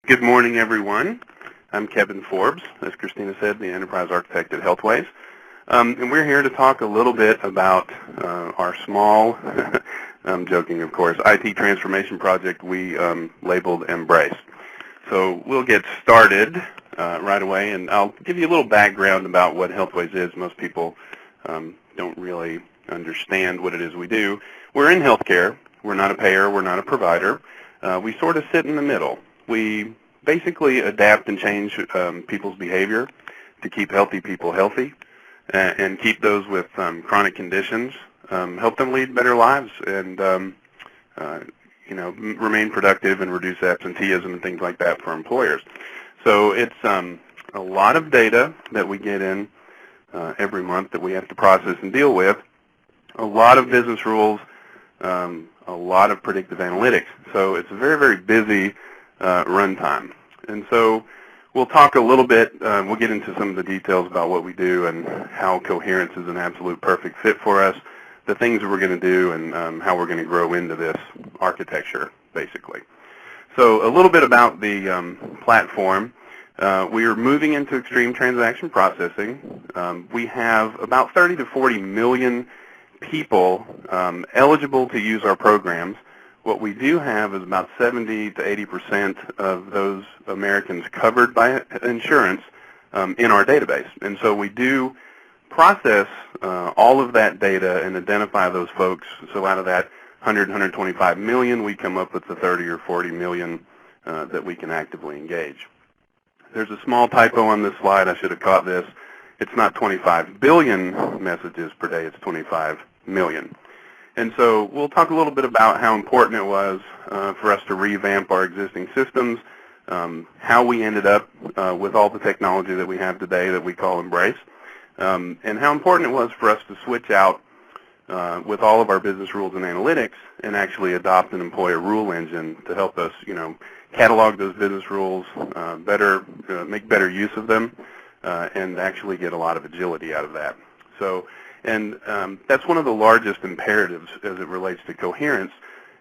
Good morning, everyone. I'm Kevin Forbes, as Christina said, the Enterprise Architect at Healthways. And we're here to talk a little bit about our small, I'm joking of course, IT transformation project we labeled Embrace. So we'll get started right away, and I'll give you a little background about what Healthways is. Most people don't really understand what it is we do. We're in healthcare. We're not a payer. We're not a provider. We sort of sit in the middle. We basically adapt and change people's behavior to keep healthy people healthy and keep those with chronic conditions, help them lead better lives and remain productive and reduce absenteeism and things like that for employers. So it's a lot of data that we get in every month that we have to process and deal with, a lot of business rules, a lot of predictive analytics. So it's a very, very busy runtime. And so we'll talk a little bit, we'll get into some of the details about what we do and how Coherence is an absolute perfect fit for us, the things that we're going to do, and how we're going to grow into this architecture, basically. So a little bit about the platform. We are moving into extreme transaction processing. We have about 30 to 40 million people eligible to use our programs. What we do have is about 70 to 80% of those Americans covered by insurance in our database. And so we do process all of that data and identify those folks. So out of that 125 million, we come up with the 30 or 40 million that we can actively engage. There's a small typo on this slide. I should have caught this. It's not 25 billion messages per day. It's 25 million. And so we'll talk a little bit about how important it was for us to revamp our existing systems, how we ended up with all the technology that we have today that we call Embrace, and how important it was for us to switch out with all of our business rules and analytics and actually adopt an employer rule engine to help us, catalog those business rules, make better use of them, and actually get a lot of agility out of that. So. And that's one of the largest imperatives as it relates to Coherence,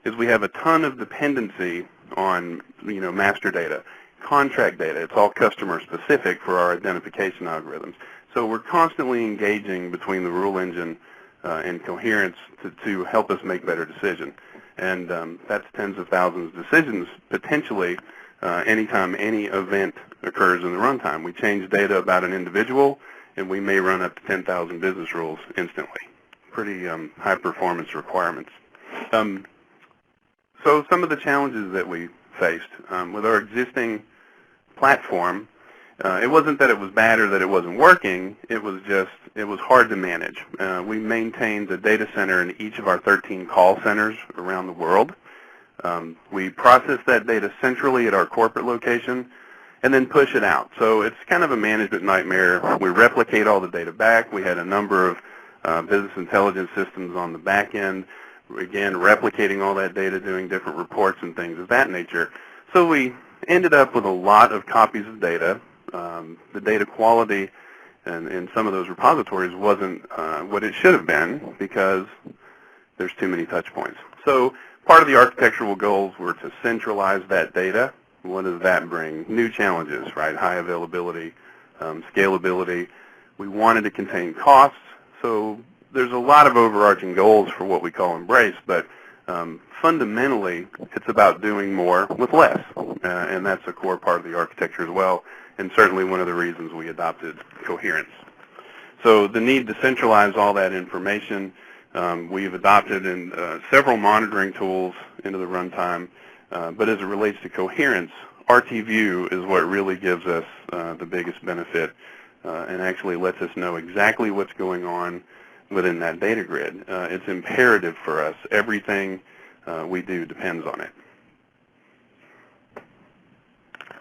is we have a ton of dependency on, master data, contract data. It's all customer specific for our identification algorithms. So we're constantly engaging between the rule engine and Coherence to help us make better decisions. And that's tens of thousands of decisions potentially anytime any event occurs in the runtime. We change data about an individual, and we may run up to 10,000 business rules instantly. Pretty high performance requirements. So some of the challenges that we faced with our existing platform, it wasn't that it was bad or that it wasn't working, it was hard to manage. We maintained a data center in each of our 13 call centers around the world. We process that data centrally at our corporate location, and then push it out. So it's kind of a management nightmare. We replicate all the data back. We had a number of business intelligence systems on the back end, again, replicating all that data, doing different reports and things of that nature. So we ended up with a lot of copies of data. The data quality in some of those repositories wasn't what it should have been because there's too many touch points. So part of the architectural goals were to centralize that data. What does that bring? New challenges, right? High availability, scalability. We wanted to contain costs, so there's a lot of overarching goals for what we call Embrace, but fundamentally it's about doing more with less, and that's a core part of the architecture as well, and certainly one of the reasons we adopted Coherence. So the need to centralize all that information, we've adopted several monitoring tools into the runtime. But as it relates to Coherence, RTView is what really gives us the biggest benefit and actually lets us know exactly what's going on within that data grid. It's imperative for us. Everything we do depends on it.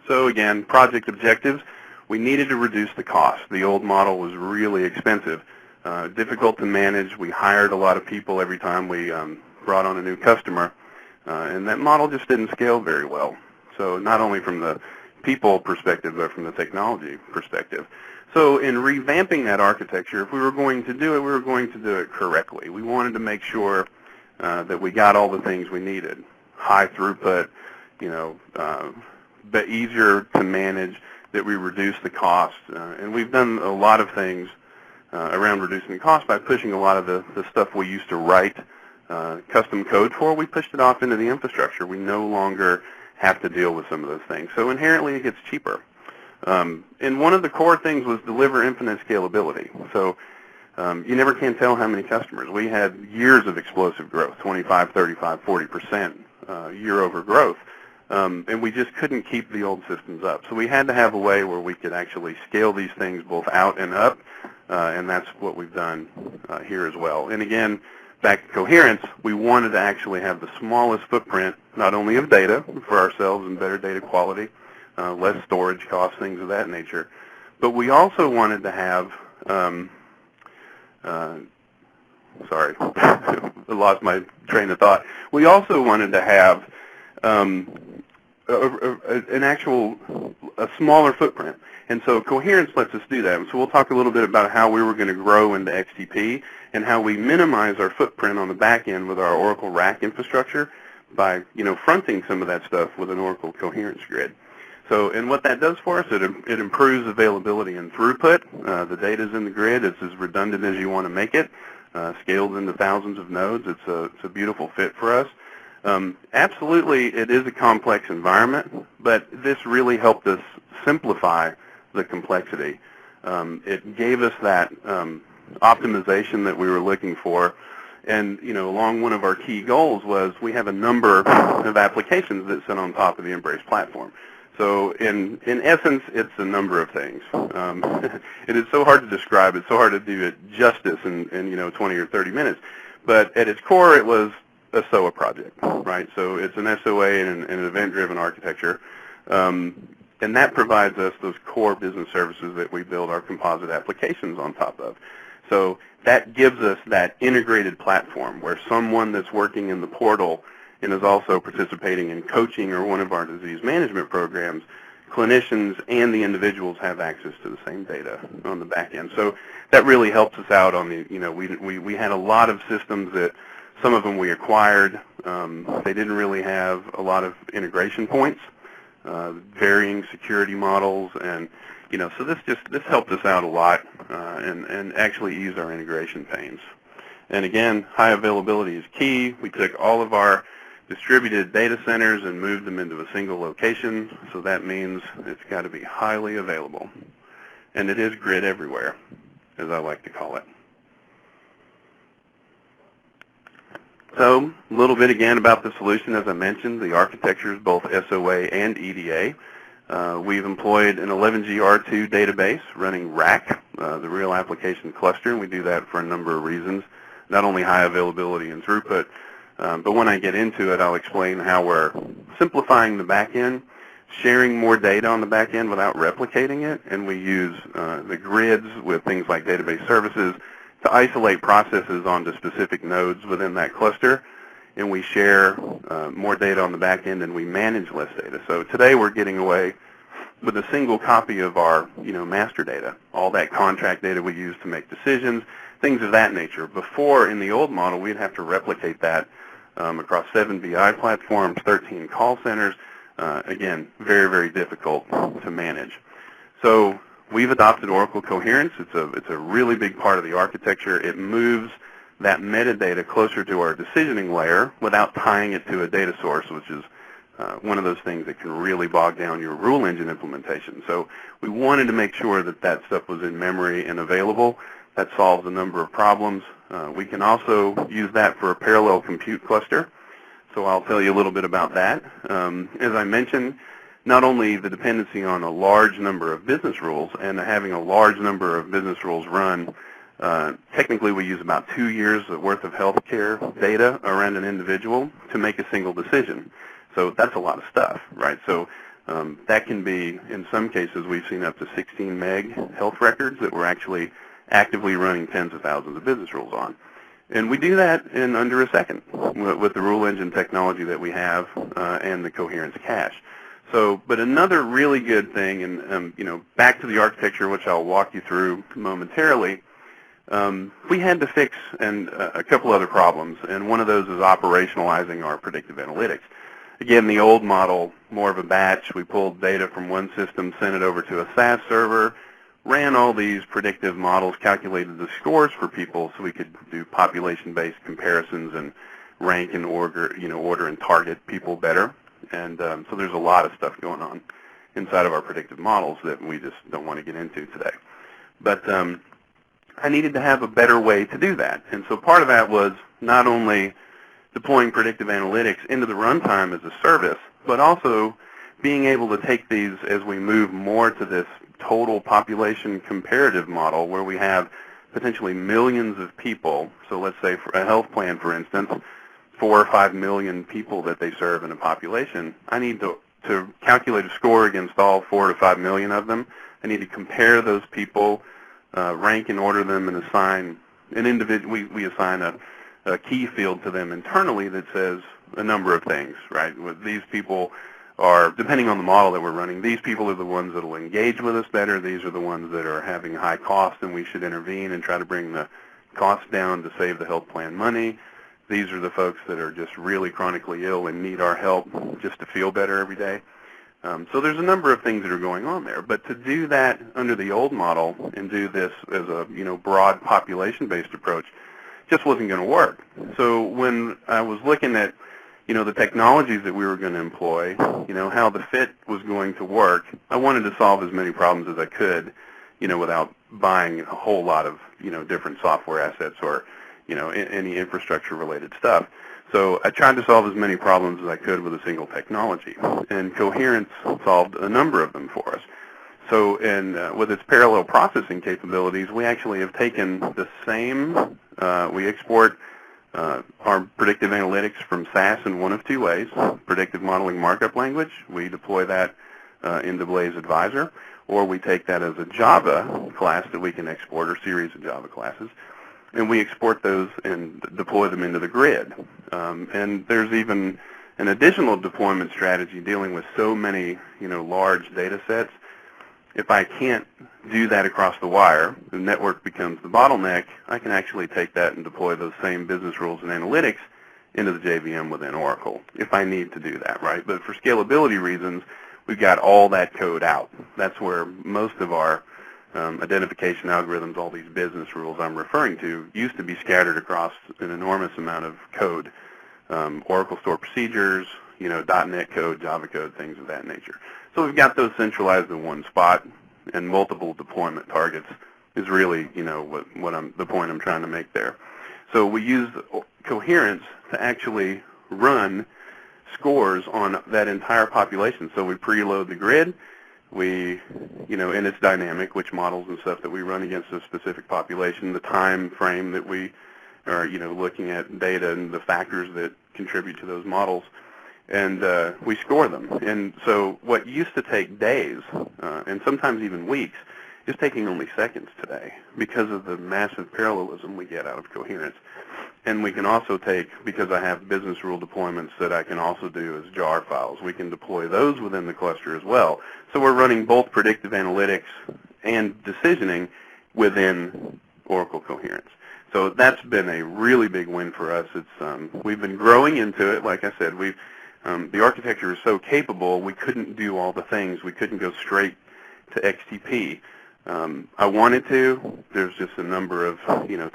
So again, project objectives. We needed to reduce the cost. The old model was really expensive, difficult to manage. We hired a lot of people every time we brought on a new customer. And that model just didn't scale very well. So not only from the people perspective, but from the technology perspective. So in revamping that architecture, if we were going to do it, we were going to do it correctly. We wanted to make sure that we got all the things we needed. High throughput, easier to manage, that we reduce the cost. And we've done a lot of things around reducing the cost by pushing a lot of the stuff we used to write custom code for. We pushed it off into the infrastructure. We no longer have to deal with some of those things. So inherently it gets cheaper. And one of the core things was deliver infinite scalability. So you never can tell how many customers. We had years of explosive growth, 25, 35, 40% year-over growth. And we just couldn't keep the old systems up. So we had to have a way where we could actually scale these things both out and up, and that's what we've done here as well. And again, back to Coherence, we wanted to actually have the smallest footprint, not only of data for ourselves and better data quality, less storage costs, things of that nature, but we also wanted to have, sorry, I lost my train of thought. We also wanted to have a smaller footprint. And so Coherence lets us do that. And so we'll talk a little bit about how we were going to grow into XTP and how we minimize our footprint on the back end with our Oracle RAC infrastructure by, fronting some of that stuff with an Oracle Coherence grid. So, and what that does for us, it improves availability and throughput. The data's in the grid. It's as redundant as you want to make it. Scaled into thousands of nodes. It's a beautiful fit for us. Absolutely, it is a complex environment, but this really helped us simplify the complexity. It gave us that optimization that we were looking for, and along one of our key goals was we have a number of applications that sit on top of the Embrace platform. So in essence, it's a number of things. It is so hard to describe. It's so hard to do it justice in 20 or 30 minutes. But at its core, it was a SOA project, right? So it's an SOA and an event-driven architecture. And that provides us those core business services that we build our composite applications on top of. So that gives us that integrated platform where someone that's working in the portal and is also participating in coaching or one of our disease management programs, clinicians and the individuals have access to the same data on the back end. So that really helps us out on the, we had a lot of systems that some of them we acquired. They didn't really have a lot of integration points, varying security models, and so this helped us out a lot and actually eased our integration pains. And again, high availability is key. We took all of our distributed data centers and moved them into a single location, so that means it's got to be highly available. And it is grid everywhere, as I like to call it. So a little bit again about the solution. As I mentioned, the architecture is both SOA and EDA. We've employed an 11G R2 database running RAC, the Real Application Cluster, and we do that for a number of reasons, not only high availability and throughput, but when I get into it, I'll explain how we're simplifying the back end, sharing more data on the back end without replicating it, and we use the grids with things like database services to isolate processes onto specific nodes within that cluster, and we share more data on the back end and we manage less data. So today we're getting away with a single copy of our master data, all that contract data we use to make decisions, things of that nature. Before, in the old model, we'd have to replicate that across 7 BI platforms, 13 call centers. Again, very, very difficult to manage. So we've adopted Oracle Coherence. It's a really big part of the architecture. It moves that metadata closer to our decisioning layer without tying it to a data source, which is one of those things that can really bog down your rule engine implementation. So we wanted to make sure that that stuff was in memory and available. That solves a number of problems. We can also use that for a parallel compute cluster. So I'll tell you a little bit about that. As I mentioned, not only the dependency on a large number of business rules and having a large number of business rules run, technically we use about 2 years worth of healthcare data around an individual to make a single decision. So that's a lot of stuff, right? So that can be, in some cases, we've seen up to 16 meg health records that we're actually actively running tens of thousands of business rules on. And we do that in under a second with the rule engine technology that we have and the Coherence cache. So, but another really good thing, and back to the architecture, which I'll walk you through momentarily, we had to fix a couple other problems, and one of those is operationalizing our predictive analytics. Again, the old model, more of a batch. We pulled data from one system, sent it over to a SAS server, ran all these predictive models, calculated the scores for people so we could do population-based comparisons and rank and order and target people better. And so there's a lot of stuff going on inside of our predictive models that we just don't want to get into today. But I needed to have a better way to do that. And so part of that was not only deploying predictive analytics into the runtime as a service, but also being able to take these as we move more to this total population comparative model where we have potentially millions of people. So let's say for a health plan, for instance, 4 or 5 million people that they serve in a population. I need to calculate a score against all 4 to 5 million of them. I need to compare those people, rank and order them, and assign an individual. We assign a key field to them internally that says a number of things, right? These people are, depending on the model that we're running, these people are the ones that will engage with us better. These are the ones that are having high cost, and we should intervene and try to bring the costs down to save the health plan money. These are the folks that are just really chronically ill and need our help just to feel better every day. So there's a number of things that are going on there. But to do that under the old model and do this as a broad population-based approach just wasn't going to work. So when I was looking at the technologies that we were going to employ, how the fit was going to work, I wanted to solve as many problems as I could, without buying a whole lot of different software assets or any infrastructure-related stuff. So I tried to solve as many problems as I could with a single technology, and Coherence solved a number of them for us. So with its parallel processing capabilities, we actually have taken the same, we export our predictive analytics from SAS in one of two ways: predictive modeling markup language. We deploy that into Blaze Advisor, or we take that as a Java class that we can export, or series of Java classes, and we export those and deploy them into the grid. And there's even an additional deployment strategy dealing with so many, large data sets. If I can't do that across the wire, the network becomes the bottleneck, I can actually take that and deploy those same business rules and analytics into the JVM within Oracle, if I need to do that, right? But for scalability reasons, we've got all that code out. That's where most of our identification algorithms, all these business rules I'm referring to, used to be scattered across an enormous amount of code. Oracle store procedures, .NET code, Java code, things of that nature. So we've got those centralized in one spot, and multiple deployment targets is really, the point I'm trying to make there. So we use Coherence to actually run scores on that entire population. So we preload the grid. We, and it's dynamic, which models and stuff that we run against a specific population, the time frame that we are, looking at data and the factors that contribute to those models, and we score them. And so what used to take days, and sometimes even weeks, is taking only seconds today because of the massive parallelism we get out of Coherence. And we can also take, because I have business rule deployments that I can also do as jar files, we can deploy those within the cluster as well. So we're running both predictive analytics and decisioning within Oracle Coherence. So that's been a really big win for us. It's we've been growing into it. Like I said, the architecture is so capable, we couldn't do all the things. We couldn't go straight to XTP. I wanted to. There's just a number of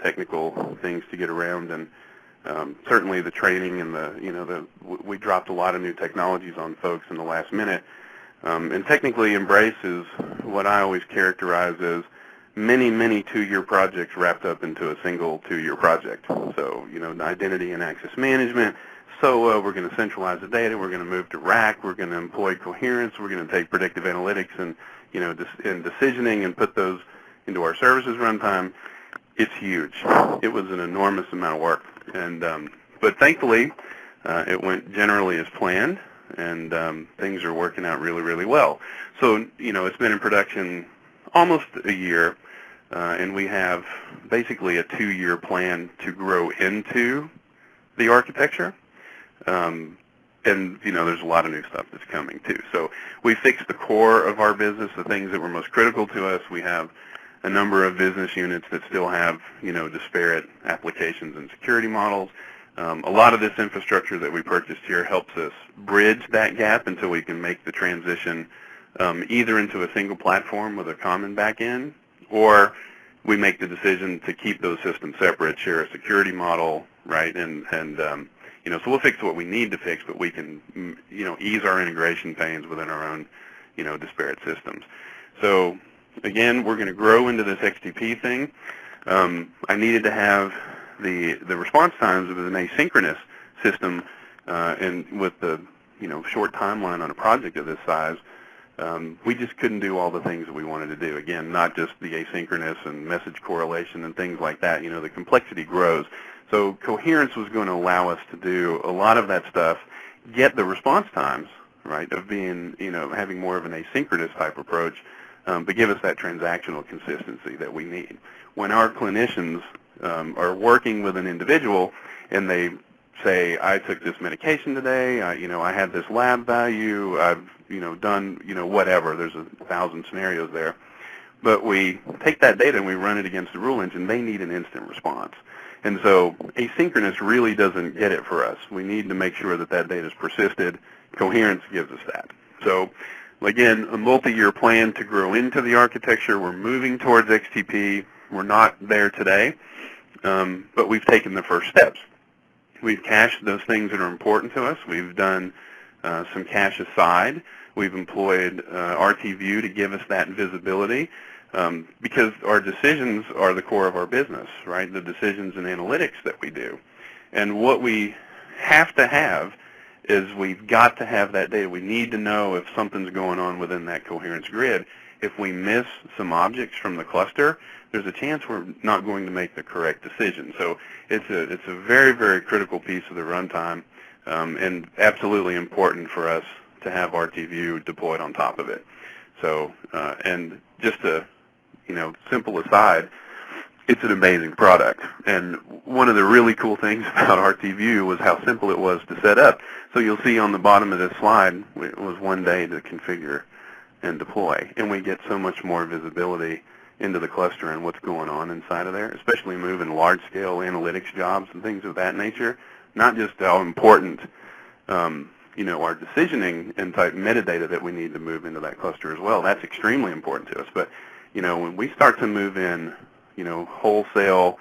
technical things to get around, and certainly the training and we dropped a lot of new technologies on folks in the last minute. And technically, Embrace is what I always characterize as many 2-year projects wrapped up into a single 2-year project. So identity and access management. So we're going to centralize the data. We're going to move to RAC. We're going to employ Coherence. We're going to take predictive analytics and and decisioning and put those into our services runtime. It's huge. It was an enormous amount of work, and but thankfully it went generally as planned, and things are working out really, really well. So it's been in production almost a year, and we have basically a 2-year plan to grow into the architecture. And there's a lot of new stuff that's coming too. So we fixed the core of our business, the things that were most critical to us. We have a number of business units that still have disparate applications and security models. A lot of this infrastructure that we purchased here helps us bridge that gap until we can make the transition either into a single platform with a common back-end, or we make the decision to keep those systems separate, share a security model, right? So we'll fix what we need to fix, but we can, ease our integration pains within our own, disparate systems. So again, we're going to grow into this XTP thing. I needed to have the response times of an asynchronous system, and with the, short timeline on a project of this size, we just couldn't do all the things that we wanted to do. Again, not just the asynchronous and message correlation and things like that. The complexity grows. So Coherence was going to allow us to do a lot of that stuff, get the response times, right, of being, having more of an asynchronous type approach, but give us that transactional consistency that we need. When our clinicians are working with an individual and they say, I took this medication today, I had this lab value, I've, done, whatever, there's 1,000 scenarios there, but we take that data and we run it against the rule engine, they need an instant response. And so asynchronous really doesn't get it for us. We need to make sure that that data is persisted. Coherence gives us that. So again, a multi-year plan to grow into the architecture. We're moving towards XTP. We're not there today, but we've taken the first steps. We've cached those things that are important to us. We've done some cache aside. We've employed RTView to give us that visibility, because our decisions are the core of our business, right? The decisions and analytics that we do. And what we have to have is we've got to have that data. We need to know if something's going on within that coherence grid. If we miss some objects from the cluster, there's a chance we're not going to make the correct decision. So it's a very, very critical piece of the runtime, and absolutely important for us to have RTView deployed on top of it. So, and just a simple aside, it's an amazing product. And one of the really cool things about RTView was how simple it was to set up. So you'll see on the bottom of this slide, it was 1 day to configure and deploy. And we get so much more visibility into the cluster and what's going on inside of there, especially moving large-scale analytics jobs and things of that nature. Not just how important, our decisioning and type metadata that we need to move into that cluster as well. That's extremely important to us. But when we start to move in, wholesale,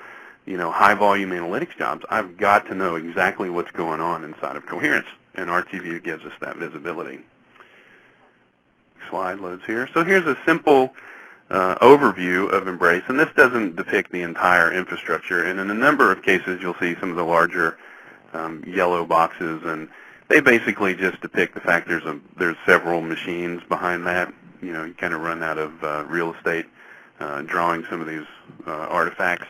high-volume analytics jobs, I've got to know exactly what's going on inside of Coherence, and RTView gives us that visibility. Slide loads here. So here's a simple overview of Embrace, and this doesn't depict the entire infrastructure. And in a number of cases, you'll see some of the larger yellow boxes, and they basically just depict the fact there's several machines behind that. You kind of run out of real estate drawing some of these artifacts.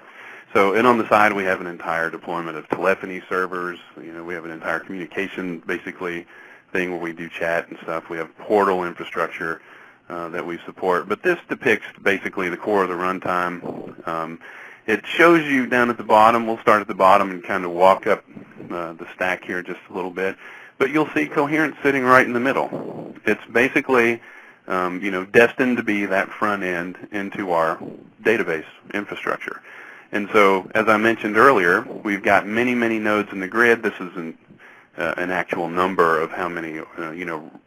So, and on the side, we have an entire deployment of telephony servers. We have an entire communication, basically, thing where we do chat and stuff. We have portal infrastructure that we support. But this depicts basically the core of the runtime. It shows you down at the bottom. We'll start at the bottom and kind of walk up the stack here just a little bit. But you'll see Coherence sitting right in the middle. It's basically destined to be that front end into our database infrastructure. And so, as I mentioned earlier, we've got many, many nodes in the grid. This is an actual number of how many,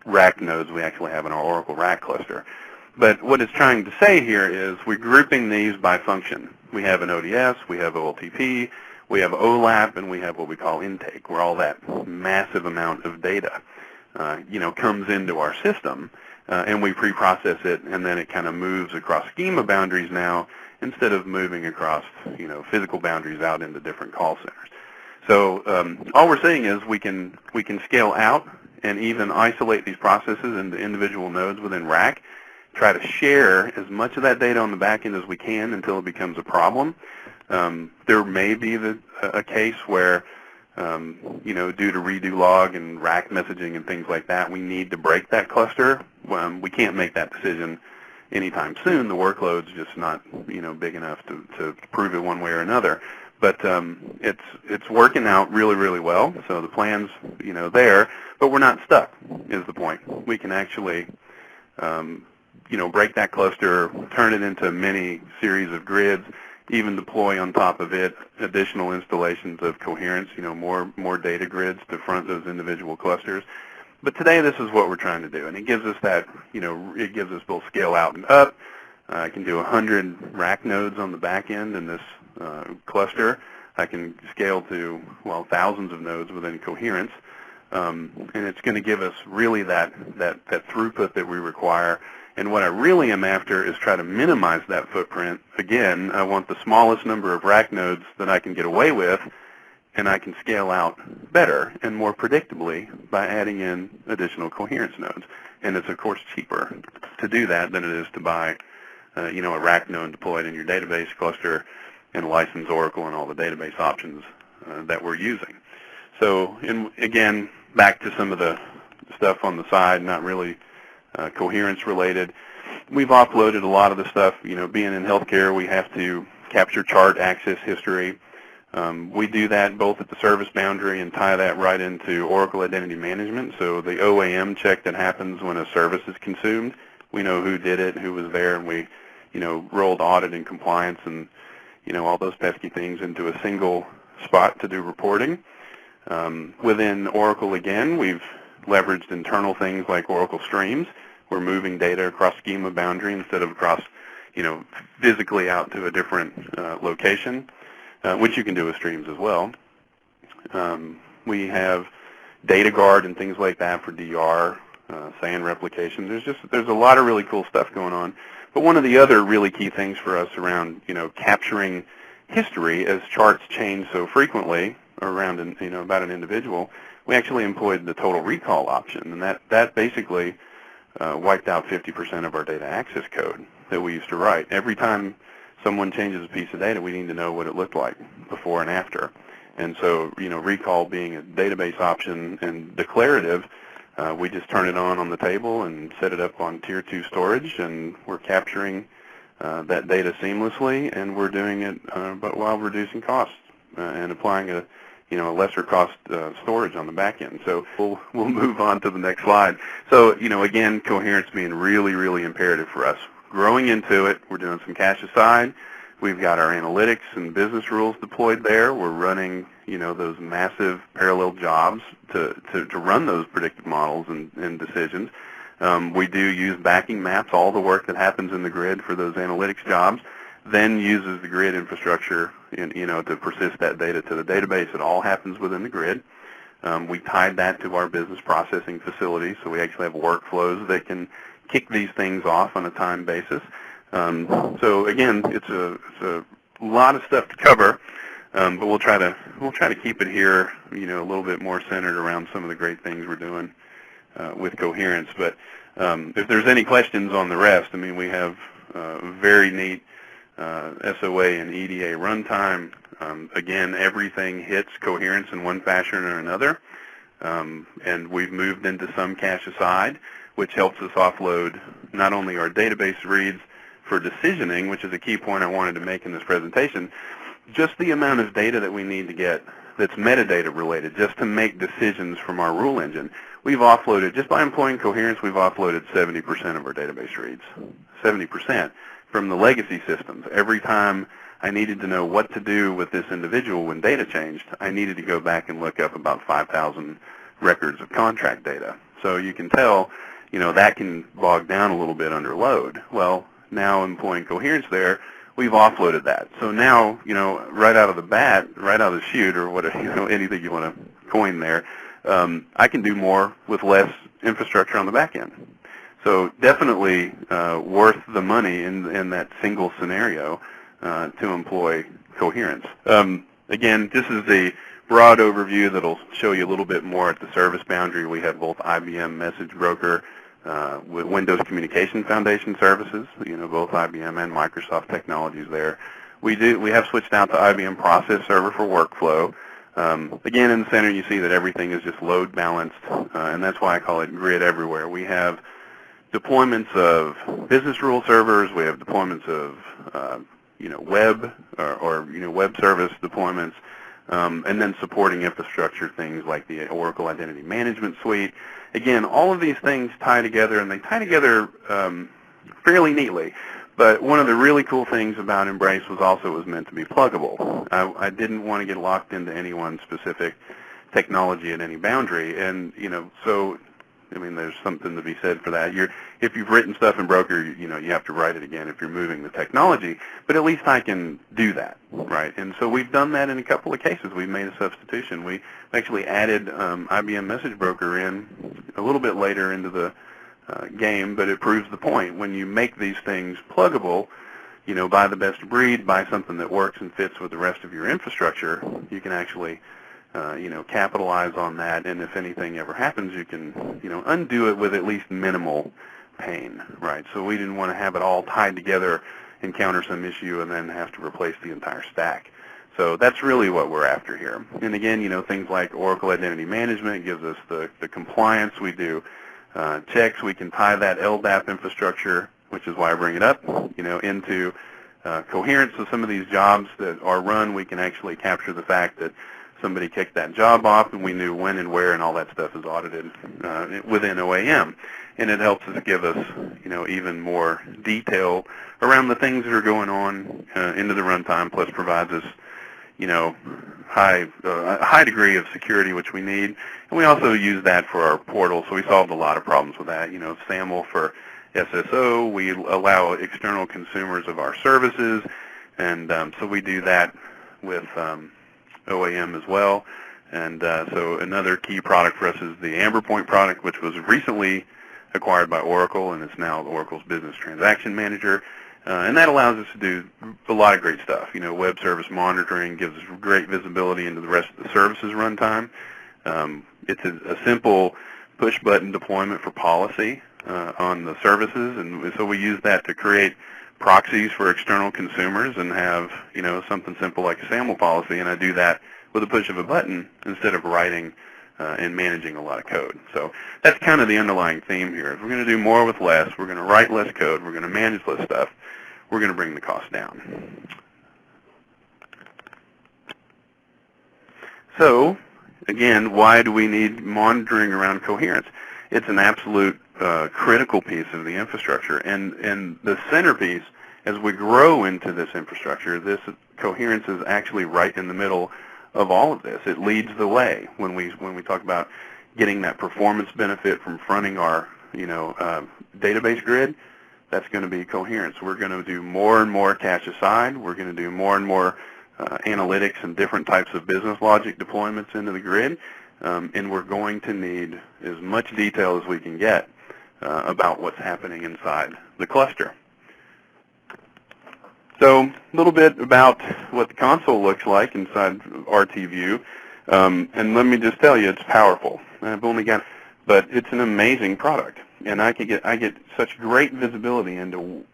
rack nodes we actually have in our Oracle rack cluster. But what it's trying to say here is we're grouping these by function. We have an ODS, we have OLTP, we have OLAP, and we have what we call intake, where all that massive amount of data, comes into our system. And we pre-process it, and then it kind of moves across schema boundaries now instead of moving across, physical boundaries out into different call centers. So all we're saying is we can scale out and even isolate these processes into individual nodes within rack, try to share as much of that data on the back end as we can until it becomes a problem. There may be a case where due to redo log and rack messaging and things like that, we need to break that cluster. We can't make that decision anytime soon. The workload's just not, big enough to prove it one way or another. But it's working out really, really well. So the plan's, there, but we're not stuck, is the point. We can actually, break that cluster, turn it into many series of grids, even deploy on top of it additional installations of Coherence, more data grids to front those individual clusters. But today this is what we're trying to do, and it gives us that, it gives us both scale out and up. I can do 100 rack nodes on the back end in this cluster. I can scale to, well, thousands of nodes within Coherence, and it's going to give us really that throughput that we require. And what I really am after is try to minimize that footprint. Again, I want the smallest number of rack nodes that I can get away with, and I can scale out better and more predictably by adding in additional Coherence nodes. And it's, of course, cheaper to do that than it is to buy a rack node deployed in your database cluster and license Oracle and all the database options that we're using. So, again, back to some of the stuff on the side, not really Coherence related. We've offloaded a lot of the stuff. Being in healthcare, we have to capture chart access history. We do that both at the service boundary and tie that right into Oracle Identity Management. So the OAM check that happens when a service is consumed, we know who did it, who was there, and we rolled audit and compliance and all those pesky things into a single spot to do reporting. Within Oracle, again, we've leveraged internal things like Oracle Streams. We're moving data across schema boundary instead of across, physically out to a different location, which you can do with Streams as well. We have data guard and things like that for DR, SAN replication. There's a lot of really cool stuff going on. But one of the other really key things for us around, capturing history as charts change so frequently around, about an individual, we actually employed the total recall option, and that basically wiped out 50% of our data access code that we used to write. Every time someone changes a piece of data, we need to know what it looked like before and after. And so, recall being a database option and declarative, we just turn it on the table and set it up on Tier 2 storage, and we're capturing that data seamlessly, and we're doing it but while reducing costs and applying a lesser cost storage on the back end. So we'll move on to the next slide. So, again, Coherence being really, really imperative for us. Growing into it, we're doing some cache aside. We've got our analytics and business rules deployed there. We're running, those massive parallel jobs to run those predictive models and decisions. We do use backing maps, all the work that happens in the grid for those analytics jobs, then uses the grid infrastructure, to persist that data to the database. It all happens within the grid. We tied that to our business processing facility, so we actually have workflows that can kick these things off on a time basis. So again, it's a lot of stuff to cover, but we'll try to keep it here, a little bit more centered around some of the great things we're doing with Coherence. But if there's any questions on the rest, we have very neat SOA and EDA runtime. Again, everything hits Coherence in one fashion or another, and we've moved into some cache aside, which helps us offload not only our database reads for decisioning, which is a key point I wanted to make in this presentation, just the amount of data that we need to get that's metadata related just to make decisions from our rule engine. We've offloaded, just by employing Coherence, we've offloaded 70% of our database reads, 70% from the legacy systems. Every time I needed to know what to do with this individual when data changed, I needed to go back and look up about 5,000 records of contract data. So you can tell, that can bog down a little bit under load. Well, now employing Coherence there, we've offloaded that. So now, right out of the bat, right out of the chute, or whatever, anything you want to coin there, I can do more with less infrastructure on the back end. So definitely worth the money in that single scenario to employ Coherence. Again, this is the broad overview that'll show you a little bit more at the service boundary. We have both IBM Message Broker with Windows Communication Foundation services, both IBM and Microsoft technologies there. We have switched out to IBM Process Server for workflow. Again, in the center you see that everything is just load balanced, and that's why I call it grid everywhere. We have deployments of business rule servers. We have deployments of web or web service deployments, and then supporting infrastructure things like the Oracle Identity Management Suite. Again, all of these things tie together, and they tie together fairly neatly. But one of the really cool things about Embrace was also it was meant to be pluggable. I didn't want to get locked into any one specific technology at any boundary, and so I mean, there's something to be said for that. If you've written stuff in Broker, you have to write it again if you're moving the technology, but at least I can do that, right? And so we've done that in a couple of cases. We've made a substitution. We actually added IBM Message Broker in a little bit later into the game, but it proves the point. When you make these things pluggable, buy the best of breed, buy something that works and fits with the rest of your infrastructure, you can actually capitalize on that, and if anything ever happens, you can, undo it with at least minimal pain, right? So we didn't want to have it all tied together, encounter some issue, and then have to replace the entire stack. So that's really what we're after here. And again, things like Oracle Identity Management gives us the compliance. We do checks. We can tie that LDAP infrastructure, which is why I bring it up, into Coherence. So some of these jobs that are run, we can actually capture the fact that somebody kicked that job off, and we knew when and where, and all that stuff is audited within OAM. And it helps us give us, even more detail around the things that are going on into the runtime, plus provides us, a high degree of security, which we need. And we also use that for our portal, so we solved a lot of problems with that. SAML for SSO, we allow external consumers of our services, and so we do that with OAM as well. And so another key product for us is the AmberPoint product, which was recently acquired by Oracle, and it's now Oracle's Business Transaction Manager. And that allows us to do a lot of great stuff. Web service monitoring gives us great visibility into the rest of the services runtime. It's a simple push-button deployment for policy on the services, and so we use that to create proxies for external consumers and have, something simple like a SAML policy, and I do that with a push of a button instead of writing and managing a lot of code. So that's kind of the underlying theme here. If we're going to do more with less, we're going to write less code, we're going to manage less stuff, we're going to bring the cost down. So, again, why do we need monitoring around Coherence? It's an absolute critical piece of the infrastructure, and the centerpiece, as we grow into this infrastructure, this Coherence is actually right in the middle of all of this. It leads the way when we talk about getting that performance benefit from fronting our database grid. That's going to be Coherence. We're going to do more and more cache aside. We're going to do more and more analytics and different types of business logic deployments into the grid, and we're going to need as much detail as we can get about what's happening inside the cluster. So a little bit about what the console looks like inside RTView, and let me just tell you, it's powerful. But it's an amazing product, and I get such great visibility into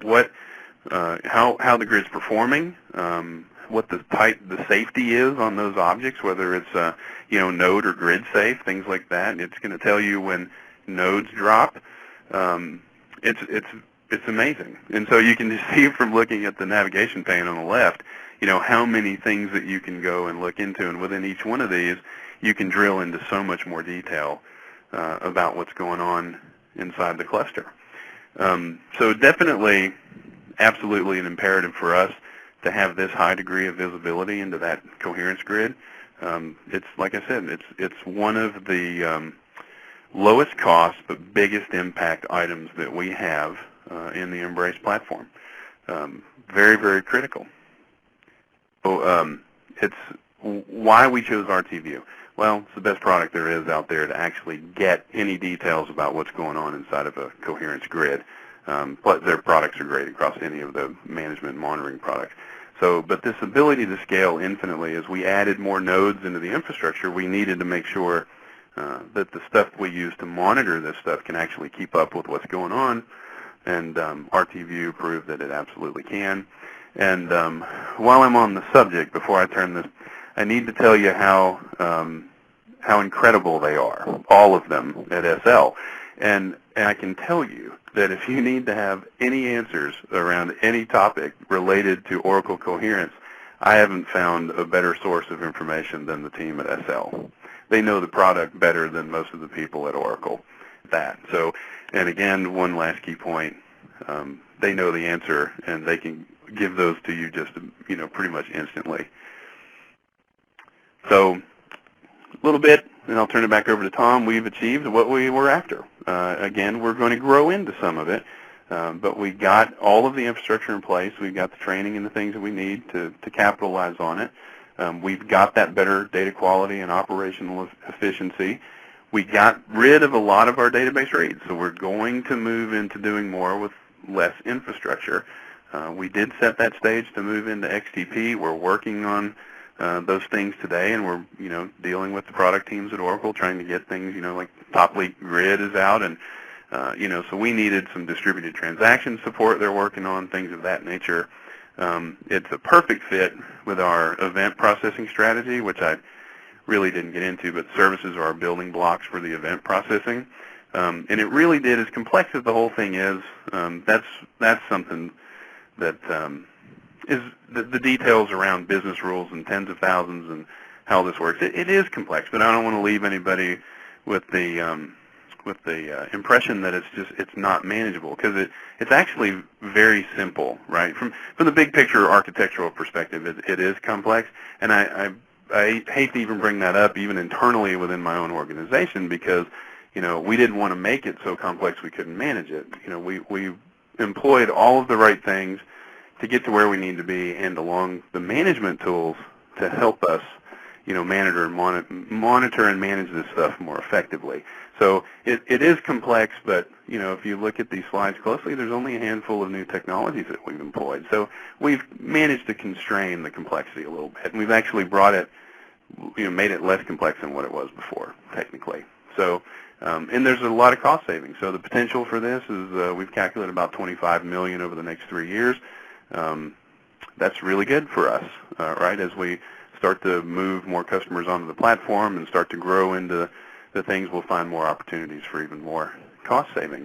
how the grid's performing, what the safety is on those objects, whether it's node or grid safe, things like that. It's going to tell you when nodes drop. It's amazing. And so you can see from looking at the navigation pane on the left, how many things that you can go and look into, and within each one of these, you can drill into so much more detail about what's going on inside the cluster. So definitely, absolutely an imperative for us to have this high degree of visibility into that Coherence grid. It's, like I said, it's one of the lowest cost but biggest impact items that we have in the Embrace platform. Very, very critical. So it's why we chose RTView. Well, it's the best product there is out there to actually get any details about what's going on inside of a Coherence grid. But their products are great across any of the management and monitoring products. So, but this ability to scale infinitely, as we added more nodes into the infrastructure, we needed to make sure that the stuff we use to monitor this stuff can actually keep up with what's going on, and RTView proved that it absolutely can. And while I'm on the subject, before I turn this, I need to tell you how incredible they are, all of them at SL. And I can tell you that if you need to have any answers around any topic related to Oracle Coherence, I haven't found a better source of information than the team at SL. They know the product better than most of the people at Oracle. So, and again, one last key point, they know the answer, and they can give those to you just, pretty much instantly. So a little bit, and I'll turn it back over to Tom. We've achieved what we were after. Again, we're going to grow into some of it, but we got all of the infrastructure in place. We've got the training and the things that we need to capitalize on it. We've got that better data quality and operational efficiency. We got rid of a lot of our database reads, so we're going to move into doing more with less infrastructure. We did set that stage to move into XTP. We're working on those things today, and we're dealing with the product teams at Oracle, trying to get things like Top Leak Grid is out, and so we needed some distributed transaction support they're working on, things of that nature. It's a perfect fit with our event processing strategy, which I really didn't get into, but services are our building blocks for the event processing. And it really did, as complex as the whole thing is, that's something that is the details around business rules and tens of thousands and how this works. It is complex, but I don't want to leave anybody with the impression that it's not manageable, because it's actually very simple, right? From the big picture architectural perspective, it is complex, and I hate to even bring that up, even internally within my own organization, because we didn't want to make it so complex we couldn't manage it. We employed all of the right things to get to where we need to be, and along the management tools to help us, monitor and manage this stuff more effectively. So it is complex, but if you look at these slides closely, there's only a handful of new technologies that we've employed. So we've managed to constrain the complexity a little bit, and we've actually brought it, made it less complex than what it was before, technically. So, and there's a lot of cost savings. So the potential for this is we've calculated about $25 million over the next 3 years. That's really good for us, right? As we start to move more customers onto the platform and start to grow into the things, we'll find more opportunities for even more cost savings.